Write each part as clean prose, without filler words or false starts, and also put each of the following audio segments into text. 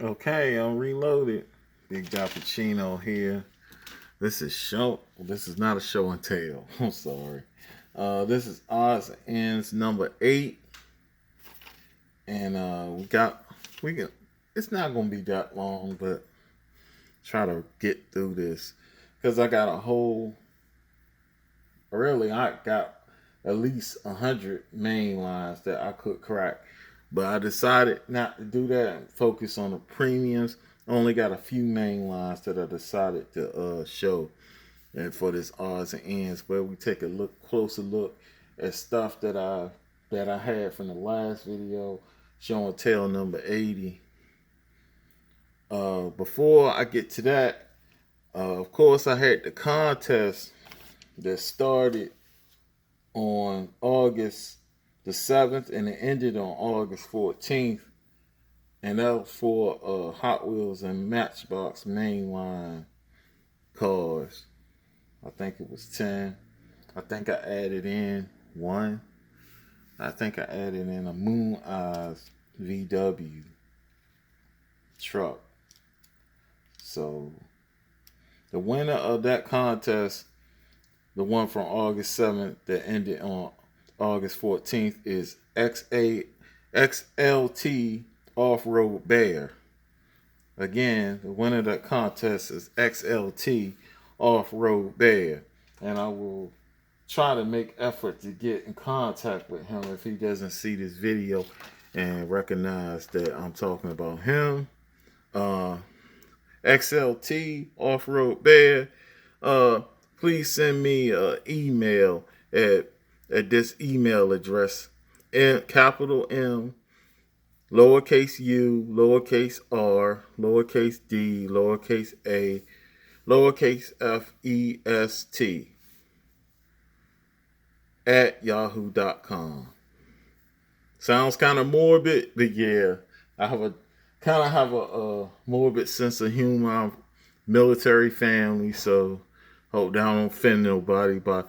Okay, I'm reloaded. Big Cappuccino here. This is show. This is not a show and tell. I'm sorry. This is odds and ends number 8, and we can. It's not gonna be that long, but try to get through this because I got a whole. Really, I got at least 100 main lines that I could crack, but I decided not to do that and focus on the premiums. I only got a few main lines that I decided to show, and for this odds and ends, where we take a closer look at stuff that I had from the last video, showing tail number 80. Before I get to that, of course, I had the contest that started on August the 7th and it ended on August 14th. And that was for Hot Wheels and Matchbox mainline cars. I think it was 10. I think I added in one. I think I added in a Moon Eyes VW truck. So the winner of that contest, the one from August 7th that ended on August 14th, is XLT Off-Road Bear. Again, the winner of that contest is XLT Off-Road Bear. And I will try to make effort to get in contact with him if he doesn't see this video and recognize that I'm talking about him. XLT Off-Road Bear, please send me an email at this email address: capital M, lowercase u, lowercase r, lowercase d, lowercase a, lowercase fest at yahoo.com. Sounds kind of morbid, but yeah, I have a morbid sense of humor. I'm military family, so hope that I don't offend nobody by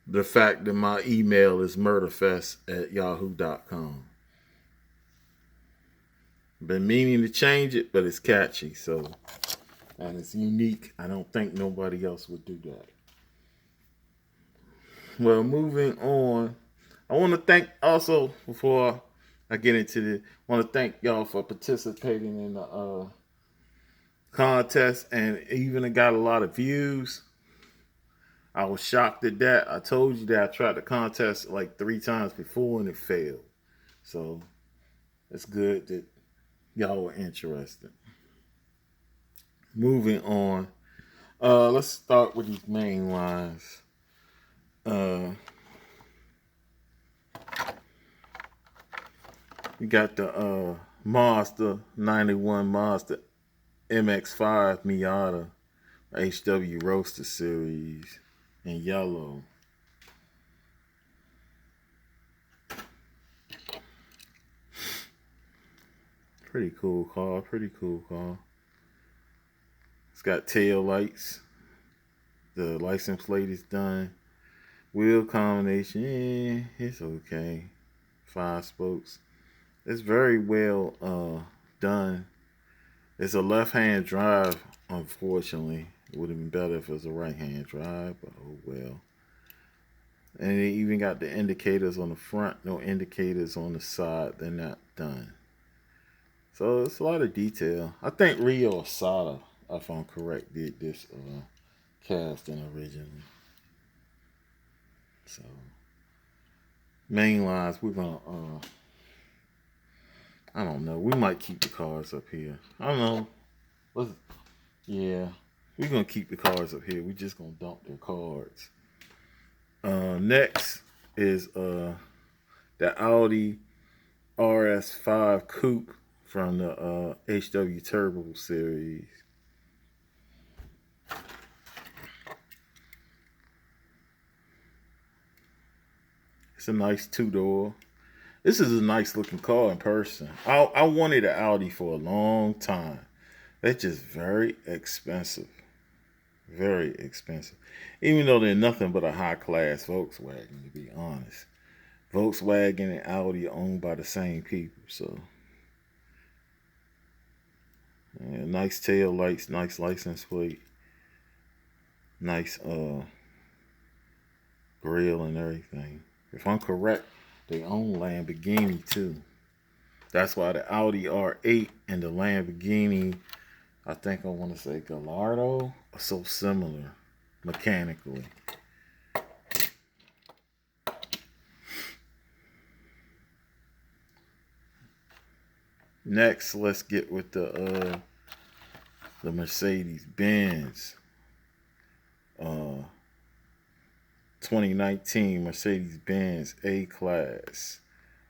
the fact that my email is murderfest at yahoo.com. Been meaning to change it, but it's catchy, so, and it's unique. I don't think nobody else would do that. Well, moving on, I want to thank also, before I get into this, I want to thank y'all for participating in the contest, and even it got a lot of views. I was shocked at that. I told you that I tried the contest like 3 times before and it failed. So it's good that y'all were interested. Moving on. Let's start with these main lines. We got the Mazda 91 Mazda MX-5 Miata HW Roadster Series in yellow. Pretty cool car. It's got tail lights. The license plate is done. Wheel combination, it's okay. 5 spokes. It's very well done. It's a left-hand drive, unfortunately. It would have been better if it was a right-hand drive, but oh well. And they even got the indicators on the front, no indicators on the side. They're not done. So it's a lot of detail. I think Rio Asada, if I'm correct, did this casting originally. So main lines, we're gonna I don't know. We might keep the cars up here. I don't know. Yeah, we're gonna keep the cars up here. We're just gonna dump their cards. Next is the Audi RS5 Coupe from the HW Turbo series. It's a nice 2-door. This is a nice looking car in person. I wanted an Audi for a long time. They're just very expensive. Very expensive. Even though they're nothing but a high class Volkswagen, to be honest. Volkswagen and Audi are owned by the same people, so. And nice tail lights, nice license plate, nice grill and everything. If I'm correct, they own Lamborghini too. That's why the Audi R8 and the Lamborghini, I think I want to say Gallardo, are so similar mechanically. Next, let's get with the Mercedes Benz 2019 Mercedes Benz A Class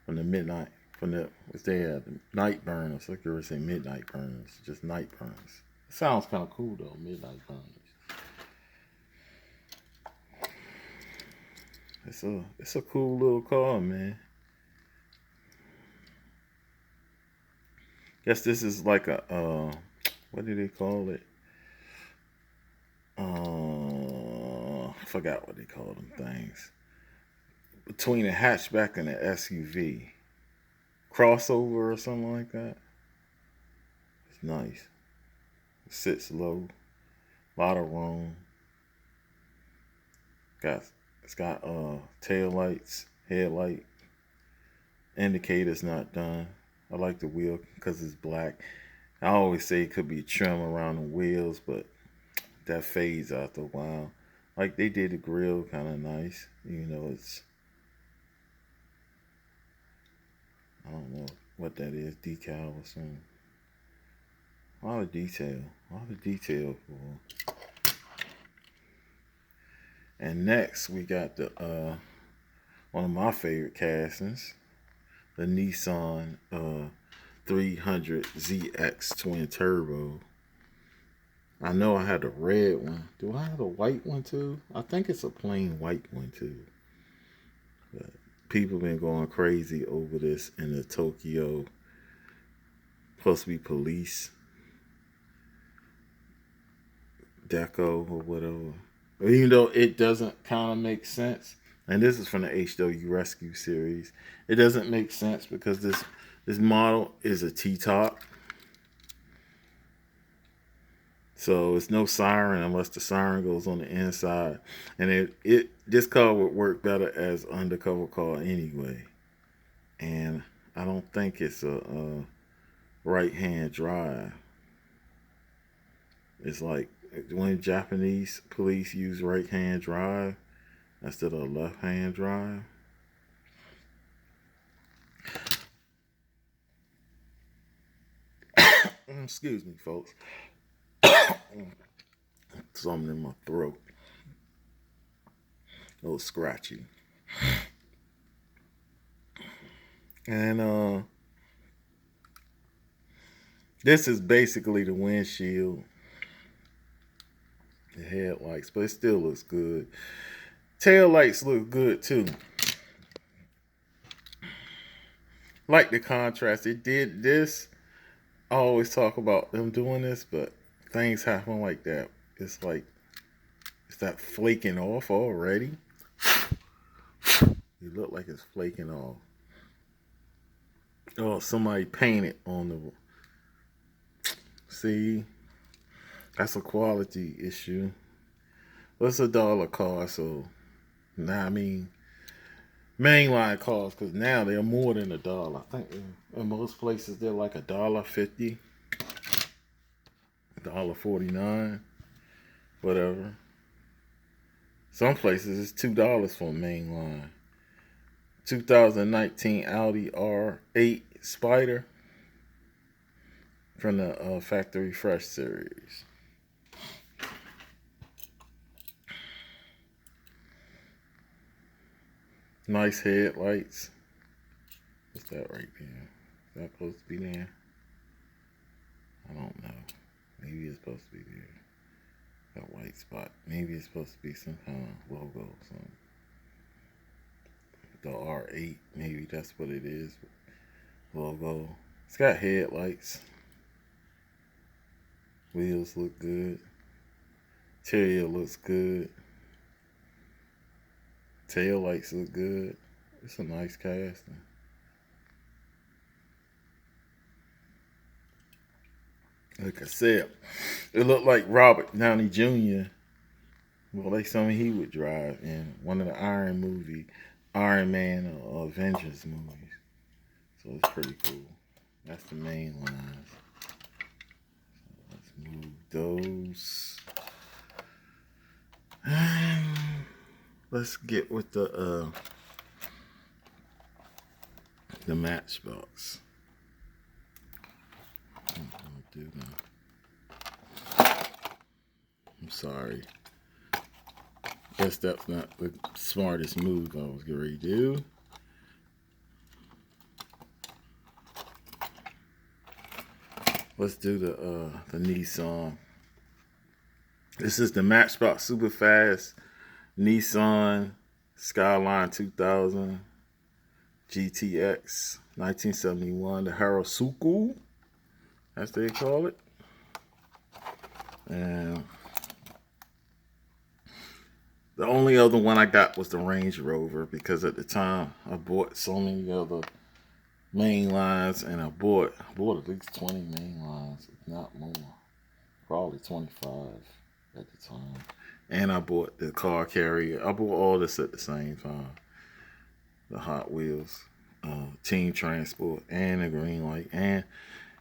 from the midnight from the what's they had the night burners. Like you were saying, midnight burners, just night burners. It sounds kind of cool though, midnight burners. It's a cool little car, man. Guess this is like a what do they call it? I forgot what they call them things. Between a hatchback and an SUV. Crossover or something like that. It's nice. It sits low. A lot of room. It's got tail lights, headlight, indicators not done. I like the wheel because it's black. I always say it could be trim around the wheels, but that fades after a while. Like they did the grill kind of nice. You know, it's I don't know what that is, decal or something. A lot of detail. A lot of detail for. And next we got the one of my favorite castings, the Nissan 300ZX twin turbo. I know I had a red one. Do I have a white one too? I think it's a plain white one too. But people been going crazy over this in the Tokyo. Supposed to be police deco or whatever. Even though it doesn't kind of make sense, and this is from the HW Rescue series, it doesn't make sense because this model is a T-top, so it's no siren unless the siren goes on the inside, and this car would work better as undercover car anyway, and I don't think it's a right-hand drive. It's like when Japanese police use right-hand drive instead of left-hand drive. Excuse me, folks. Something in my throat. A little scratchy. And this is basically the windshield, the headlights, but it still looks good. Tail lights look good too. Like the contrast, it did this. I always talk about them doing this, but things happen like that. It's like it's that flaking off already. It look like it's flaking off. Oh, somebody painted on the. See, that's a quality issue. What's $1 car? So, now I mean, mainline cars, because now they're more than $1. I think in most places they're like $1.50, $1.49, whatever. Some places it's $2 for a mainline. 2019 Audi R8 Spider from the Factory Fresh series. Nice headlights. What's that right there? Is that supposed to be there? I don't know. Maybe it's supposed to be there. That white spot. Maybe it's supposed to be some kind of logo or something. The R8. Maybe that's what it is. Logo. It's got headlights. Wheels look good. Interior looks good. Tail lights look good. It's a nice casting. Like I said, it looked like Robert Downey Jr. Well, like something he would drive in one of the Iron Man or Avengers movies. So it's pretty cool. That's the main lines. Let's move those. And let's get with the Matchbox. I'm sorry. Guess that's not the smartest move I was getting ready to do. Let's do the Nissan. This is the Matchbox Superfast Nissan Skyline 2000 GTX 1971, the Harasuku, as they call it. And the only other one I got was the Range Rover, because at the time I bought so many other main lines, and I bought at least 20 main lines, if not more, probably 25 at the time. And I bought the car carrier. I bought all this at the same time. The Hot Wheels, Team Transport, and the Greenlight,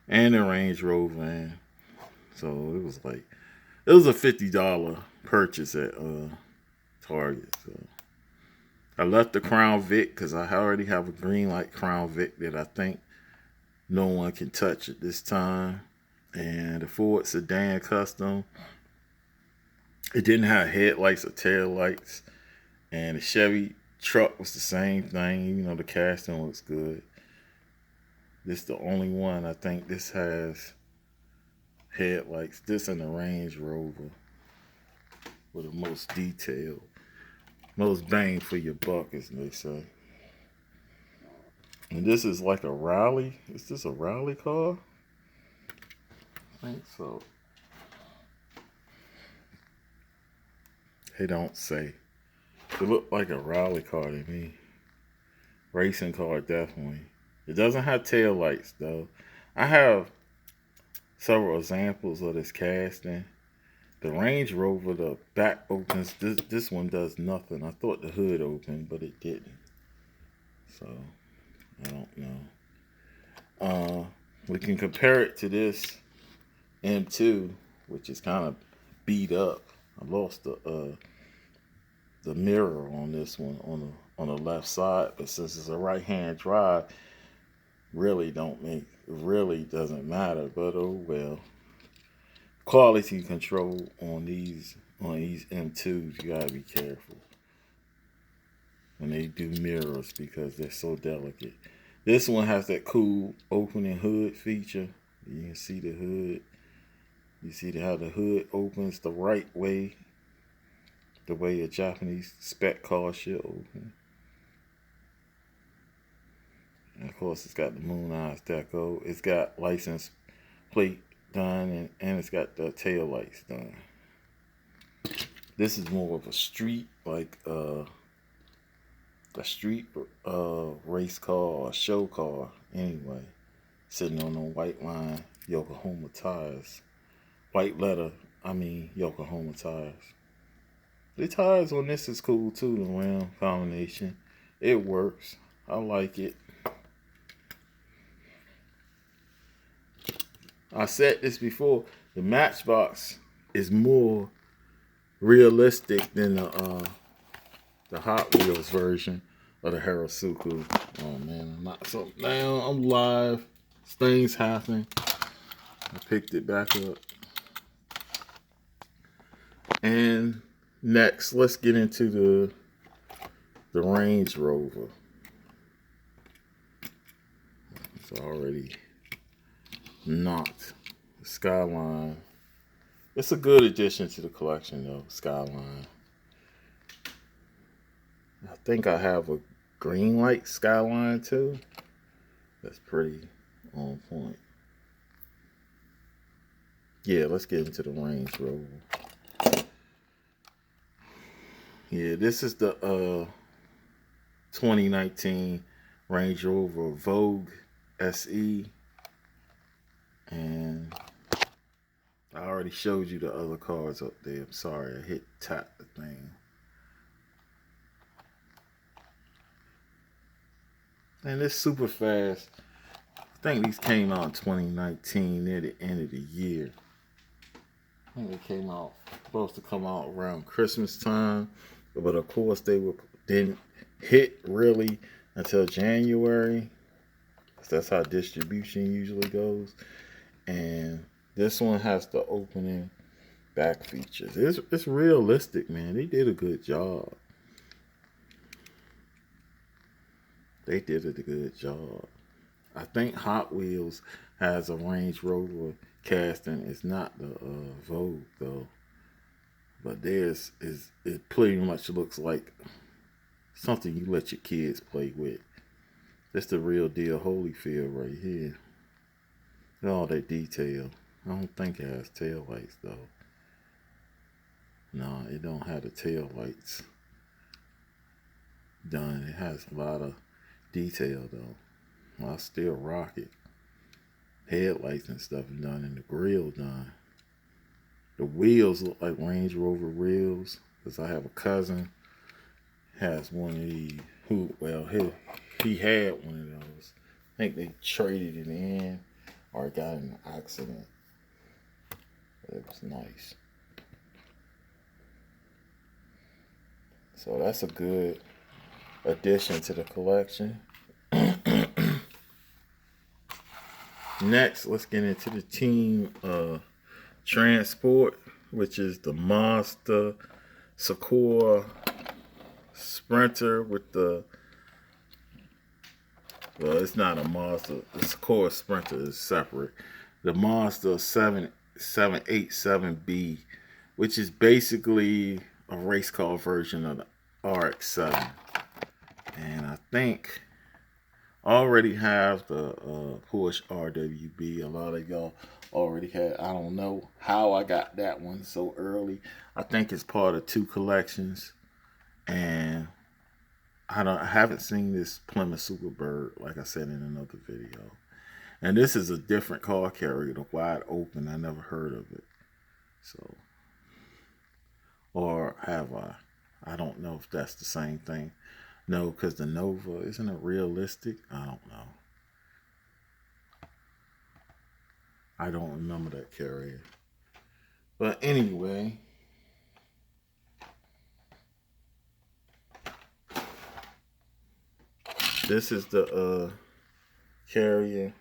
and the Range Rover. And so it was a $50 purchase at Target. So I left the Crown Vic because I already have a Greenlight Crown Vic that I think no one can touch at this time. And the Ford Sedan Custom, it didn't have headlights or tail lights. And the Chevy truck was the same thing, even though the casting looks good. This is the only one I think this has headlights. This and the Range Rover with the most detail, most bang for your buck, as they say. And this is like a rally. Is this a rally car? I think so. They don't say. It looked like a rally car to me. Racing car, definitely. It doesn't have tail lights, though. I have several examples of this casting. The Range Rover, the back opens. This one does nothing. I thought the hood opened, but it didn't. So, I don't know. We can compare it to this M2, which is kind of beat up. I lost the mirror on this one on the left side, but since it's a right-hand drive, really doesn't matter. But oh well. Quality control on these M2s, you gotta be careful when they do mirrors because they're so delicate. This one has that cool opening hood feature. You can see the hood. You see how the hood opens the right way, the way a Japanese spec car should open. And of course, it's got the Moon Eyes deco. It's got license plate done, and it's got the tail lights done. This is more of a street, like a street race car or show car anyway. Sitting on a white line Yokohama tires. White letter, Yokohama tires. The tires on this is cool too, the round combination. It works. I like it. I said this before, the Matchbox is more realistic than the Hot Wheels version of the Harasuku. Oh man, I'm not so now I'm live. Things happen. I picked it back up. And next, let's get into the Range Rover. It's already not Skyline. It's a good addition to the collection though, Skyline. I think I have a Greenlight Skyline too. That's pretty on point. Yeah, let's get into the Range Rover. Yeah, this is the 2019 Range Rover Vogue SE. And I already showed you the other cars up there. I'm sorry, I tapped the thing. And this Superfast, I think these came out in 2019 near the end of the year. I think they came out, supposed to come out around Christmas time, but of course didn't hit really until January. That's how distribution usually goes. And this one has the opening back features. It's realistic, man. They did a good job. They did a good job. I think Hot Wheels has a Range Rover casting. It's not the Vogue though, but theirs is, it pretty much looks like something you let your kids play with. That's the real deal Holyfield right here. Look at all that detail. I don't think it has tail lights though. No, it don't have the tail lights done. It has a lot of detail though. I still rock it. Headlights and stuff done, and the grill done. The wheels look like Range Rover wheels, because I have a cousin has one of these. He had one of those. I think they traded it in or got in an accident. But it was nice. So that's a good addition to the collection. Next, let's get into the team transport, which is the Mazda Sakura Sprinter with the, well, it's not a Mazda. The Sakura Sprinter is separate. The Mazda 787B, which is basically a race car version of the RX-7. And I think I already have the Porsche RWB. A lot of y'all already had. I don't know how I got that one so early. I think it's part of 2 collections. And I haven't seen this Plymouth Superbird, like I said in another video. And this is a different car carrier, the wide open. I never heard of it. So, or have I? I don't know if that's the same thing. No, because the Nova, isn't it realistic? I don't know. I don't remember that carrier. But anyway, this is the carrier.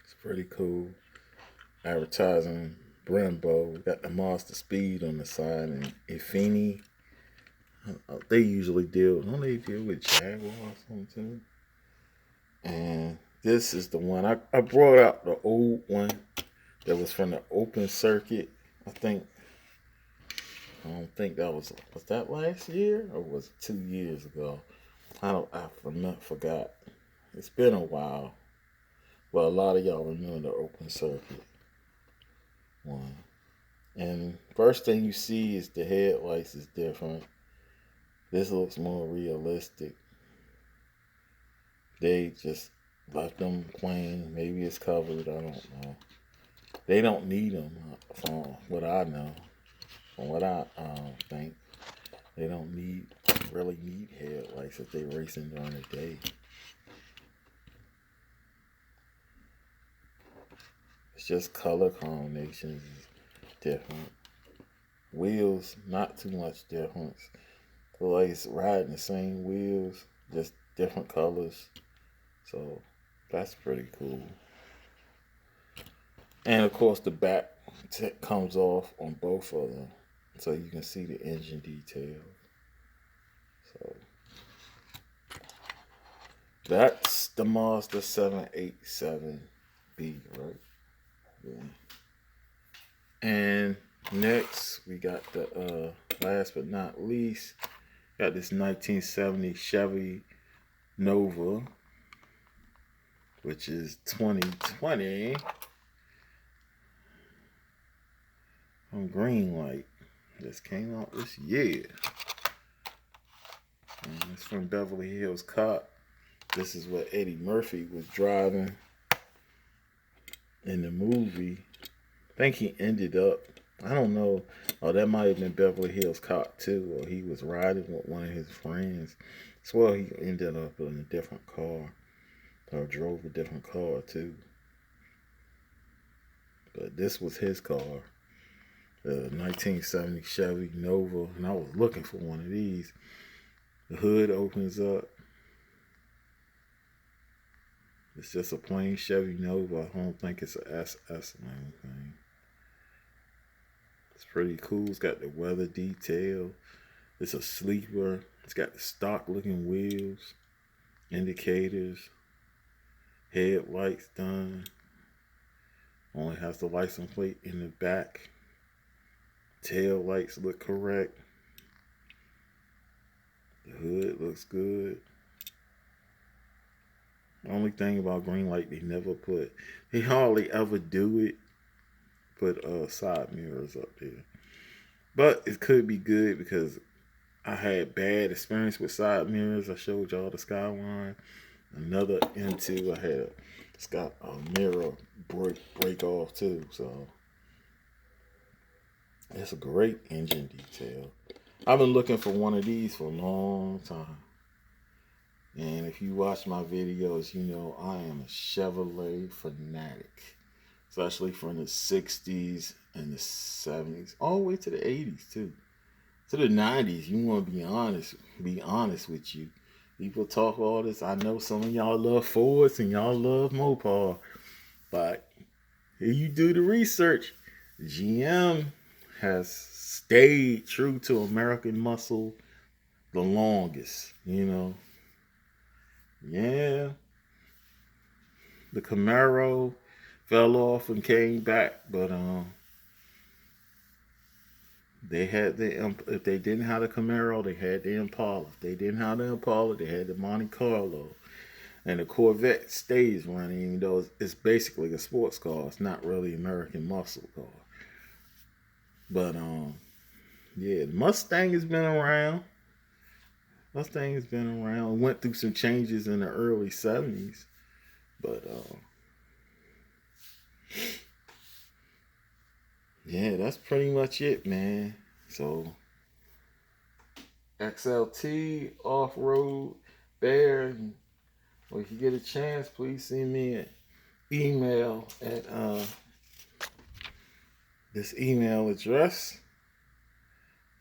It's pretty cool. Advertising Brembo. We got the Monster Speed on the side, and Infiniti. They usually don't they deal with Jaguar or something too? And this is the one. I brought out the old one that was from the open circuit. I don't think that was that last year or was it 2 years ago? I forgot. It's been a while. Well, a lot of y'all remember the open circuit one. And first thing you see is the headlights is different. This looks more realistic. They just left them plain. Maybe it's covered. I don't know. They don't need them, from what I know. From what I think, they don't really need headlights if they're racing during the day. It's just color combinations is different. Wheels, not too much difference. So like it's riding the same wheels, just different colors. So that's pretty cool. And of course the back comes off on both of them, so you can see the engine detail. So that's the Mazda 787B, right? Yeah. And next we got the last but not least, got this 1970 Chevy Nova, which is 2020 on Greenlight. This came out this year. And it's from Beverly Hills Cop. This is what Eddie Murphy was driving in the movie. I think he ended up, I don't know. Oh, that might have been Beverly Hills Cop 2, or he was riding with one of his friends. I swear he ended up in a different car, or drove a different car too. But this was his car, the 1970 Chevy Nova, and I was looking for one of these. The hood opens up. It's just a plain Chevy Nova. I don't think it's an SS or anything. It's pretty cool. It's got the weather detail. It's a sleeper. It's got the stock looking wheels, indicators, headlights done. Only has the license plate in the back. Tail lights look correct. The hood looks good. The only thing about Greenlight, they hardly ever do it, put side mirrors up there. But it could be good because I had bad experience with side mirrors. I showed y'all the Skyline. Another M2, I had it's got a mirror break off too. So it's a great engine detail. I've been looking for one of these for a long time. And if you watch my videos, you know I am a Chevrolet fanatic. Especially from the 60s and the 70s. All the way to the 80s too. To the 90s, you want to be honest with you. People talk all this. I know some of y'all love Fords and y'all love Mopar. But if you do the research, GM has stayed true to American muscle the longest, you know. Yeah. The Camaro fell off and came back, but they had if they didn't have the Camaro, they had the Impala. If they didn't have the Impala, they had the Monte Carlo. And the Corvette stays running, even though it's basically a sports car. It's not really American muscle car. But yeah, the Mustang has been around. Went through some changes in the early 70s. But yeah, that's pretty much it, man. So XLT, off-road, bear. Well, if you get a chance, please send me an email at this email address.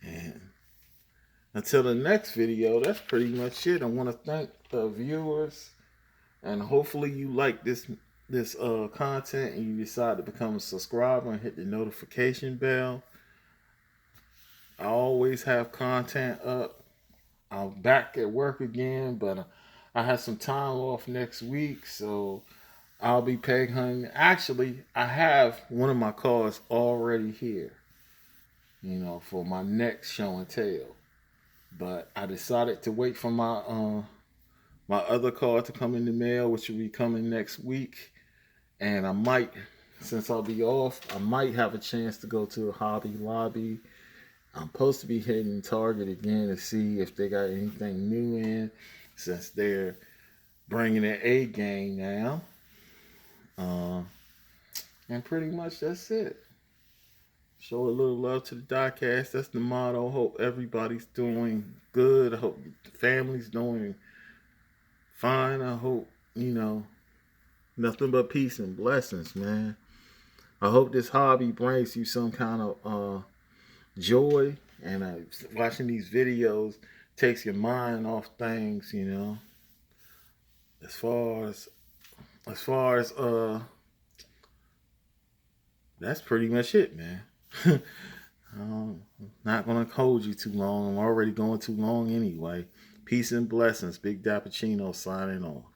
And until the next video, that's pretty much it. I want to thank the viewers, and hopefully you like this content and you decide to become a subscriber and hit the notification bell. I always have content up. I'm back at work again, but I have some time off next week, so I'll be peg hunting. Actually, I have one of my cars already here, you know, for my next show and tell. But I decided to wait for my my other car to come in the mail, which will be coming next week. And I might, since I'll be off, I might have a chance to go to a Hobby Lobby. I'm supposed to be hitting Target again to see if they got anything new in, since they're bringing an A game now. And pretty much that's it. Show a little love to the diecast. That's the motto. Hope everybody's doing good. I hope the family's doing fine. I hope, you know, nothing but peace and blessings, man. I hope this hobby brings you some kind of joy, and watching these videos takes your mind off things, you know. As far as that's pretty much it, man. I'm not gonna hold you too long. I'm already going too long anyway. Peace and blessings. Big Dappuccino signing off.